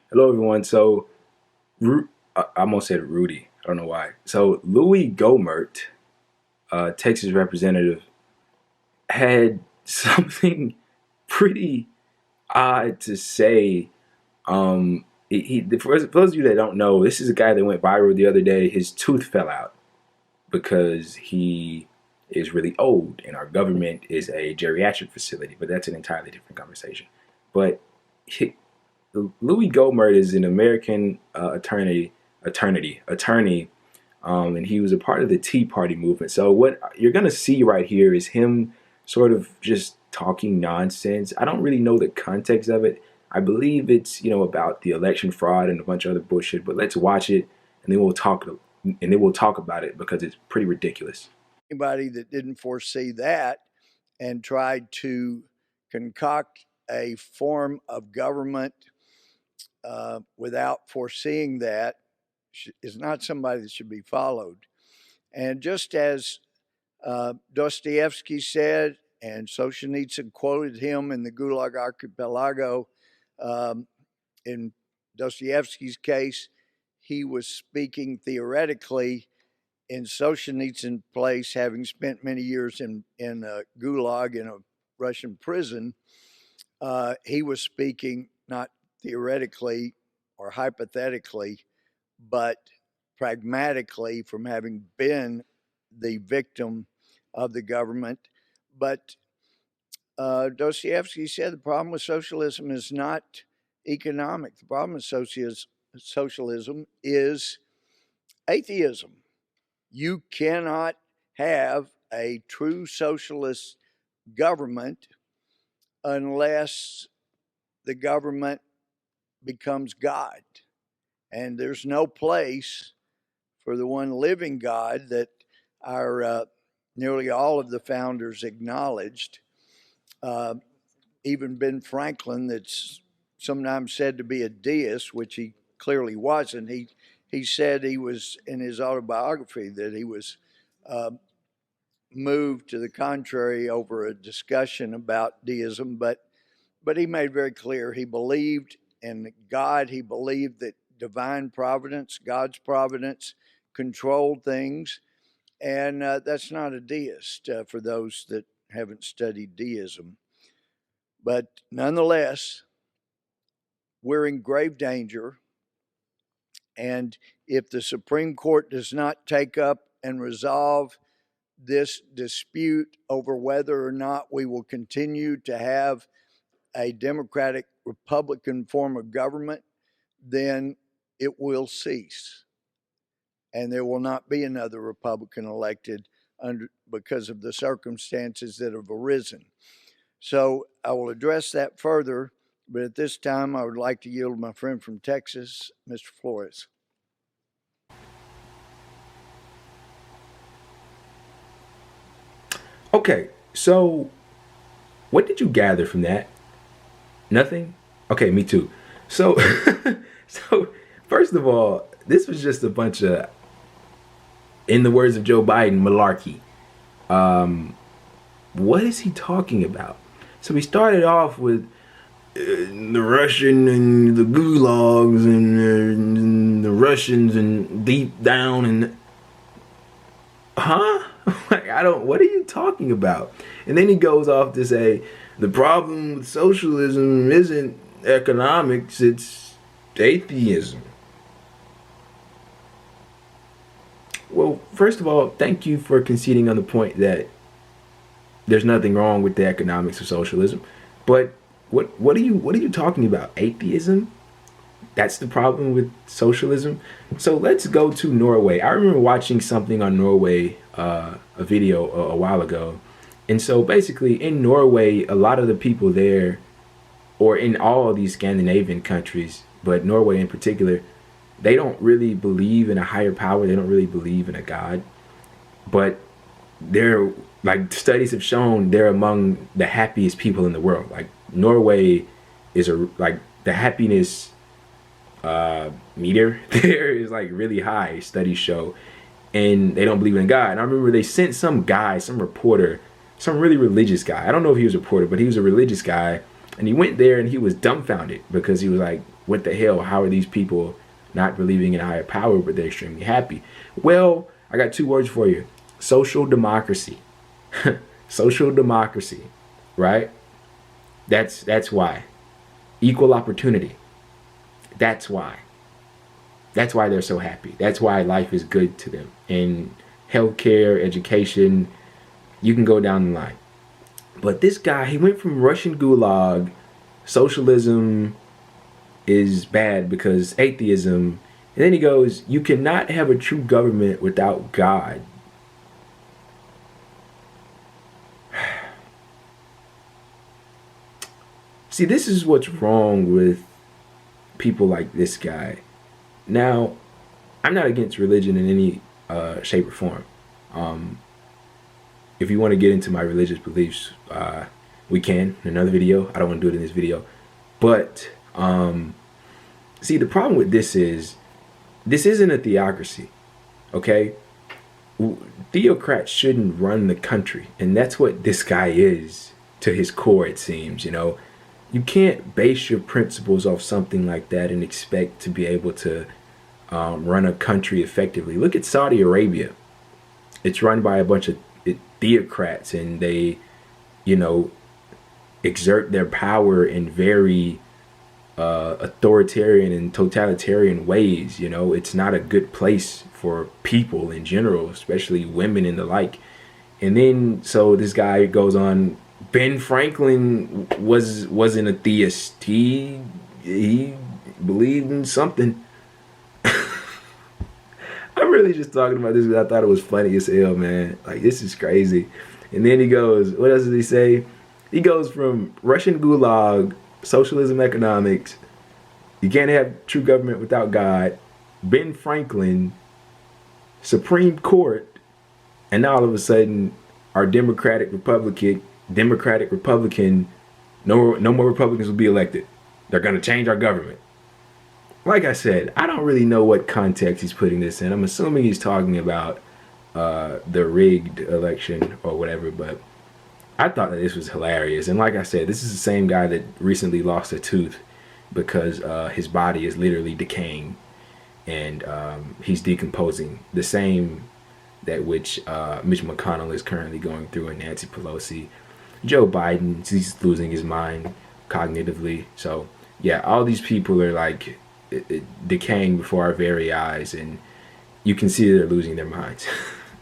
Hello, everyone. I almost said Rudy. I don't know why. So, Loui Gohmert, Texas representative, had something pretty odd to say. For those of you that don't know, this is a guy that went viral the other day. His tooth fell out because he is really old, and our government is a geriatric facility. But that's an entirely different conversation. But he, Loui Gohmert is an American attorney, and he was a part of the Tea Party movement. So what you're gonna see right here is him sort of just talking nonsense. I don't really know the context of it. I believe it's about the election fraud and a bunch of other bullshit. But let's watch it, and then we'll talk about it because it's pretty ridiculous. Anybody that didn't foresee that and tried to concoct a form of government without foreseeing that is not somebody that should be followed. And just as Dostoevsky said, and Solzhenitsyn quoted him in the Gulag Archipelago, in Dostoevsky's case, he was speaking theoretically in Solzhenitsyn's place, having spent many years in a gulag in a Russian prison. He was speaking not theoretically or hypothetically, but pragmatically from having been the victim of the government. But Dostoevsky said the problem with socialism is not economic. The problem with socialism is atheism. You cannot have a true socialist government unless the government becomes God. And there's no place for the one living God that our nearly all of the founders acknowledged. Even Ben Franklin, that's sometimes said to be a deist, which he clearly wasn't. He said he was, in his autobiography, that he was moved to the contrary over a discussion about deism, but he made very clear he believed in God. He believed that divine providence, God's providence, controlled things, and that's not a deist for those that haven't studied deism. But nonetheless, we're in grave danger. And if the Supreme Court does not take up and resolve this dispute over whether or not we will continue to have a democratic Republican form of government, then it will cease. And there will not be another Republican elected because of the circumstances that have arisen. So I will address that further, but at this time I would like to yield to my friend from Texas, Mr. Flores. Okay, so what did you gather from that? Nothing? Okay, me too. So, so first of all, this was just a bunch of, in the words of Joe Biden, malarkey. What is he talking about? So we started off with the Russian and the gulags and the Russians and deep down and huh? Like I don't. What are you talking about? And then he goes off to say the problem with socialism isn't economics; it's atheism. Well, first of all, thank you for conceding on the point that there's nothing wrong with the economics of socialism. But what are you talking about? Atheism? That's the problem with socialism. So let's go to Norway. I remember watching something on Norway, a video a while ago. And so basically in Norway, a lot of the people there, or in all of these Scandinavian countries, but Norway in particular, they don't really believe in a higher power. They don't really believe in a God. But they're, like, studies have shown, they're among the happiest people in the world. Like Norway is like the happiness meter there is like really high, studies show, and they don't believe in God. And I remember they sent some guy, some reporter, some really religious guy. I don't know if he was a reporter, but he was a religious guy, and he went there and he was dumbfounded because he was like, what the hell? How are these people not believing in a higher power, but they're extremely happy? Well, I got 2 words for you: social democracy. Social democracy, right? That's why. Equal opportunity. That's why. That's why they're so happy. That's why life is good to them. In healthcare, education, you can go down the line. But this guy, he went from Russian gulag, socialism is bad because atheism, and then he goes, you cannot have a true government without God. See, this is what's wrong with people like this guy. Now, I'm not against religion in any shape or form. Um, if you want to get into my religious beliefs, we can in another video. I don't want to do it in this video. But see, the problem with this isn't a theocracy, okay? Theocrats shouldn't run the country, and that's what this guy is to his core, it seems. You can't base your principles off something like that and expect to be able to run a country effectively. Look at Saudi Arabia. It's run by a bunch of theocrats, and they, exert their power in very authoritarian and totalitarian ways. It's not a good place for people in general, especially women and the like. And then, so this guy goes on, Ben Franklin wasn't a theist. He believed in something. I'm really just talking about this because I thought it was funny as hell, man. Like, this is crazy. And then he goes, what else does he say? He goes from Russian gulag, socialism economics, you can't have true government without God, Ben Franklin, Supreme Court, and now all of a sudden our Democratic Republican, no more Republicans will be elected. They're going to change our government. Like I said, I don't really know what context he's putting this in. I'm assuming he's talking about the rigged election or whatever, but I thought that this was hilarious. And like I said, this is the same guy that recently lost a tooth because his body is literally decaying and he's decomposing. The same that which Mitch McConnell is currently going through, and Nancy Pelosi. Joe Biden, he's losing his mind cognitively. So yeah, all these people are like decaying before our very eyes, and you can see they're losing their minds.